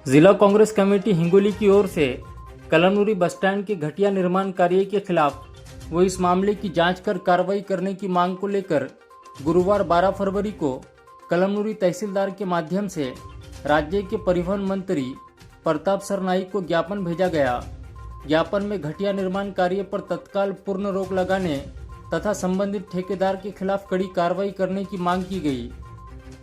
जिला कांग्रेस कमेटी हिंगोली की ओर से कलमनुरी बस स्टैंड के घटिया निर्माण कार्य के खिलाफ व इस मामले की जांच कर कार्रवाई करने की मांग को लेकर गुरुवार 12 फरवरी को कलमनुरी तहसीलदार के माध्यम से राज्य के परिवहन मंत्री प्रताप सरनाईक को ज्ञापन भेजा गया। ज्ञापन में घटिया निर्माण कार्य पर तत्काल पूर्ण रोक लगाने तथा संबंधित ठेकेदार के खिलाफ कड़ी कार्रवाई करने की मांग की गई।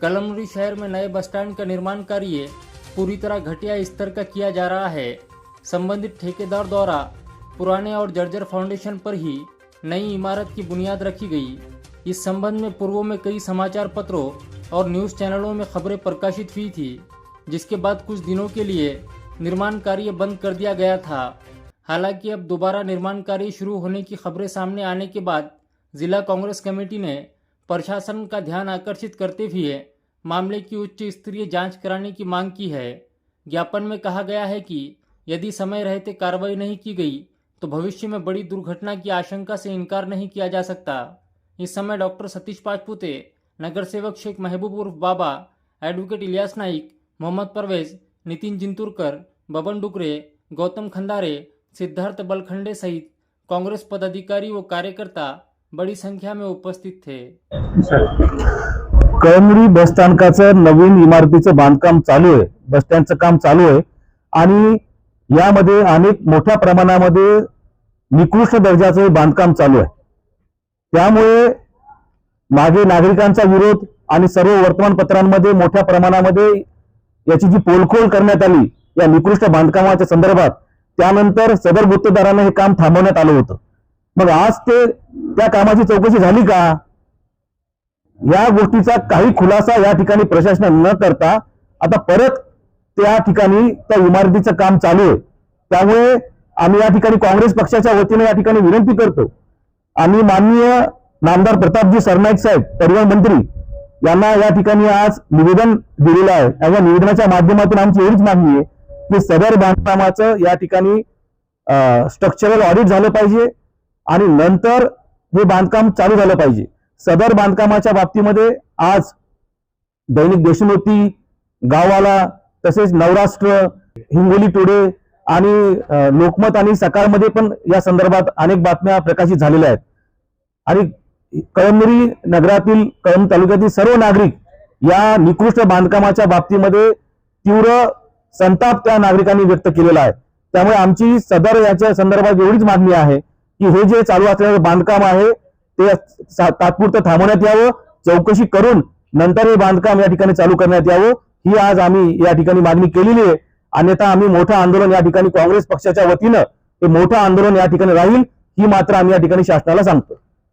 कलमनुरी शहर में नए बस स्टैंड का निर्माण कार्य पूरी तरह घटिया स्तर का किया जा रहा है। संबंधित ठेकेदार द्वारा पुराने और जर्जर फाउंडेशन पर ही नई इमारत की बुनियाद रखी गई। इस संबंध में पूर्व में कई समाचार पत्रों और न्यूज़ चैनलों में खबरें प्रकाशित हुई थी, जिसके बाद कुछ दिनों के लिए निर्माण कार्य बंद कर दिया गया था। हालांकि अब दोबारा निर्माण कार्य शुरू होने की खबरें सामने आने के बाद जिला कांग्रेस कमेटी ने प्रशासन का ध्यान आकर्षित करते हुए मामले की उच्च स्तरीय जांच कराने की मांग की है। ज्ञापन में कहा गया है कि यदि समय रहते कार्रवाई नहीं की गई तो भविष्य में बड़ी दुर्घटना की आशंका से इनकार नहीं किया जा सकता। इस समय डॉक्टर सतीश पाचपुते, नगर सेवक शेख महबूब उर्फ बाबा, एडवोकेट इलियास नाइक, मोहम्मद परवेज, नितिन जिंतुरकर, बबन डुकरे, गौतम खंदारे, सिद्धार्थ बलखंडे सहित कांग्रेस पदाधिकारी व कार्यकर्ता बड़ी संख्या में उपस्थित थे। कळमनुरी बस स्थानकाचं नवीन इमारतीचं बांधकाम चालू आहे, बस स्टँडचं काम चालू आहे आणि यामध्ये अनेक मोठ्या प्रमाणामध्ये निकृष्ट दर्जाचं बांधकाम चालू आहे। त्यामुळे मागे नागरिकांचा विरोध आणि सर्व वर्तमानपत्रांमध्ये मोठ्या प्रमाणामध्ये याची जी पोलखोल करण्यात आली या निकृष्ट बांधकामाच्या संदर्भात, त्यानंतर सदर गुत्तेदारांना हे काम थांबवण्यात आलं होतं। मग आज त्या कामाची चौकशी झाली का? या गोष्टीचा काही खुलासा या ठिकाणी प्रशासन न करता आता परत त्या ठिकाणी त्या इमारतीचं काम चालू आहे। त्यामुळे आम्ही या ठिकाणी काँग्रेस पक्षाच्या वतीने या ठिकाणी विनंती करतो, आम्ही माननीय नामदार प्रतापजी सरनाईक साहेब, परिवहन मंत्री यांना या ठिकाणी आज निवेदन दिलेलं आहे। या निवेदनाच्या माध्यमातून आमची एवढीच मागणी आहे की सदर बांधकामाचं या ठिकाणी स्ट्रक्चरल ऑडिट झालं पाहिजे आणि नंतर हे बांधकाम चालू झालं पाहिजे। सदर बांधकामाच्या बाबतीमध्ये आज दैनिक देशमुखी, गाववाला, तसेच नवराष्ट्र, हिंगोली टुडे आणि लोकमत आणि सकाळमध्ये पण या संदर्भात अनेक बातम्या प्रकाशित झालेल्या आहेत आणि कळमनुरी नगरातील, कळंब तालुक्यातील सर्व नागरिक या निकृष्ट बांधकामाच्या बाबतीमध्ये तीव्र संताप त्या नागरिकांनी व्यक्त केलेला आहे। त्यामुळे आमची सदर याच्या संदर्भात एवढीच मागणी आहे की हे जे चालू असलेलं बांधकाम आहे ते तात्पुरतं थांबवण्यात यावं, चौकशी करून नंतर हे बांधकाम या ठिकाणी चालू करण्यात यावं, ही आज आम्ही या ठिकाणी मागणी केलेली आहे। अन्यथा आम्ही मोठं आंदोलन या ठिकाणी काँग्रेस पक्षाच्या वतीनं हे मोठं आंदोलन या ठिकाणी राहील, ही मात्र आम्ही या ठिकाणी शासनाला सांगतो।